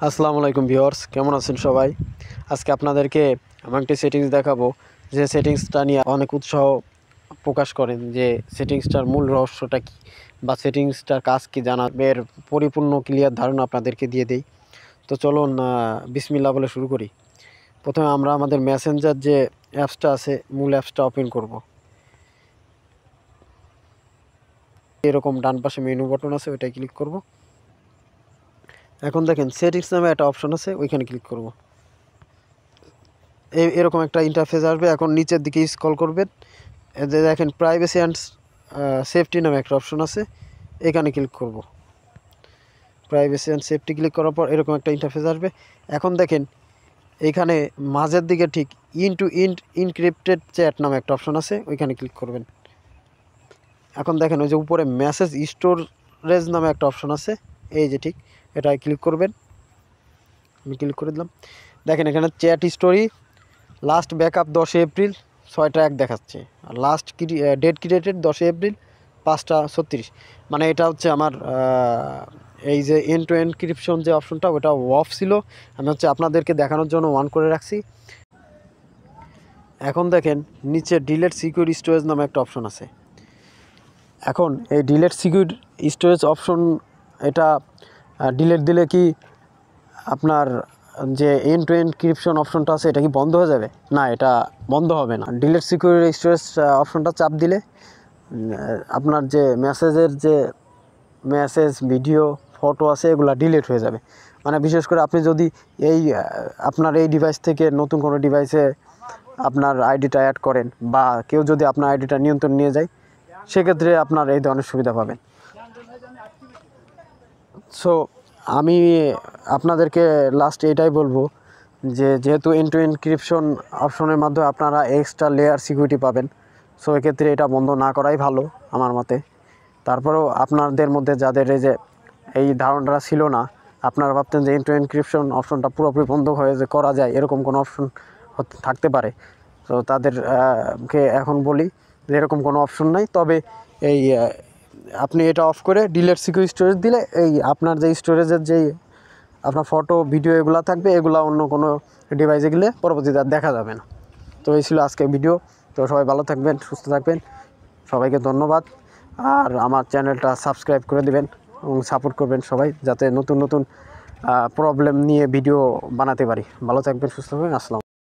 আসসালামু আলাইকুম ভিউয়ার্স, কেমন আছেন সবাই? আজকে আপনাদেরকে এমন একটি সেটিংস দেখাবো যে সেটিংসটা নিয়ে অনেক উৎসাহ প্রকাশ করেন যে সেটিংসটার মূল রহস্যটা কী বা সেটিংসটার কাজ কী এর পরিপূর্ণ ক্লিয়ার ধারণা আপনাদেরকে দিয়ে দেই। তো চলুন বিসমিল্লাহ বলে শুরু করি। প্রথমে আমরা আমাদের মেসেঞ্জার যে অ্যাপসটা আছে মূল অ্যাপসটা ওপেন করব। এরকম ডান পাশে মেনু বাটন আছে, ওইটাই ক্লিক করব। এখন দেখেন সেটিংস নামে একটা অপশন আছে, ওইখানে ক্লিক করব। এরকম একটা ইন্টারফেস আসবে। এখন নিচের দিকে স্ক্রল করবেন, দেখেন প্রাইভেসি অ্যান্ড সেফটি নামে একটা অপশন আছে, এখানে ক্লিক করব। প্রাইভেসি অ্যান্ড সেফটি ক্লিক করার পর এরকম একটা ইন্টারফেস আসবে। এখন দেখেন এইখানে মাঝের দিকে ঠিক ইনক্রিপ্টেড চ্যাট নামে একটা অপশন আছে, ওইখানে ক্লিক করবেন। এখন দেখেন ওই যে উপরে মেসেজ স্টোরেজ নামে একটা অপশন আছে, এই যে ঠিক এটাই ক্লিক করবেন। আমি ক্লিক করে দিলাম। দেখেন এখানে chat story last backup 10 April 6টা 1 দেখাচ্ছে, আর লাস্ট ডেট ক্রিয়েটেড 10 এপ্রিল 5টা 36। মানে এটা হচ্ছে আমার এই যে এন্ড টু এনক্রিপশন যে অপশনটা ওটা অফ ছিল, আমি হচ্ছে আপনাদেরকে দেখানোর জন্য অন করে রাখছি। এখন দেখেন নিচে ডিলেট সিকিউর স্টোরেজ নামে একটা অপশন আছে। এখন এই ডিলেট সিকিউর স্টোরেজ অপশন এটা ডিলেট দিলে কি আপনার যে এন্ড টু এনক্রিপশন অপশনটা আছে এটা কি বন্ধ হয়ে যাবে? না, এটা বন্ধ হবে না। ডিলেট সিকিউর স্টোরেজ অপশনটা চাপ দিলে আপনার যে মেসেজের যে মেসেজ ভিডিও ফটো আছে এগুলো ডিলিট হয়ে যাবে। মানে বিশেষ করে আপনি যদি আপনার এই ডিভাইস থেকে নতুন কোনো ডিভাইসে আপনার আইডিটা অ্যাড করেন বা কেউ যদি আপনার আইডিটা নিয়ন্ত্রণ নিয়ে যায়, সেক্ষেত্রে আপনার এই ধরনের সুবিধা পাবেন। সো আমি আপনাদেরকে লাস্ট এটাই বলবো যে যেহেতু এন্ড টু এনক্রিপশন অপশনের মাধ্যমে আপনারা এক্সট্রা লেয়ার সিকিউরিটি পাবেন, সো এক্ষেত্রে এটা বন্ধ না করাই ভালো আমার মতে। তারপরেও আপনাদের মধ্যে যাদের এই ধারণাটা ছিল না, আপনারা ভাবতেন যে এন্ড টু এনক্রিপশন অপশনটা পুরোপুরি বন্ধ হয়ে যে করা যায় এরকম কোনো অপশন থাকতে পারে, তো তাদেরকে এখন বলি যে এরকম কোনো অপশন নাই। তবে আপনি এটা অফ করে ডিলেট সিকিউর স্টোরেজ দিলে আপনার যে স্টোরেজের আপনার ফটো ভিডিও এগুলো থাকবে, এগুলো অন্য কোনো ডিভাইসে গেলে পরবর্তীতে আর দেখা যাবে না। তো এই ছিল আজকের ভিডিও। তো সবাই ভালো থাকবেন, সুস্থ থাকবেন, সবাইকে ধন্যবাদ। আর আমার চ্যানেলটা সাবস্ক্রাইব করে দিবেন এবং সাপোর্ট করবেন সবাই, যাতে নতুন নতুন প্রবলেম নিয়ে ভিডিও বানাতে পারি। ভালো থাকবেন, সুস্থ থাকবেন। আসসালাম।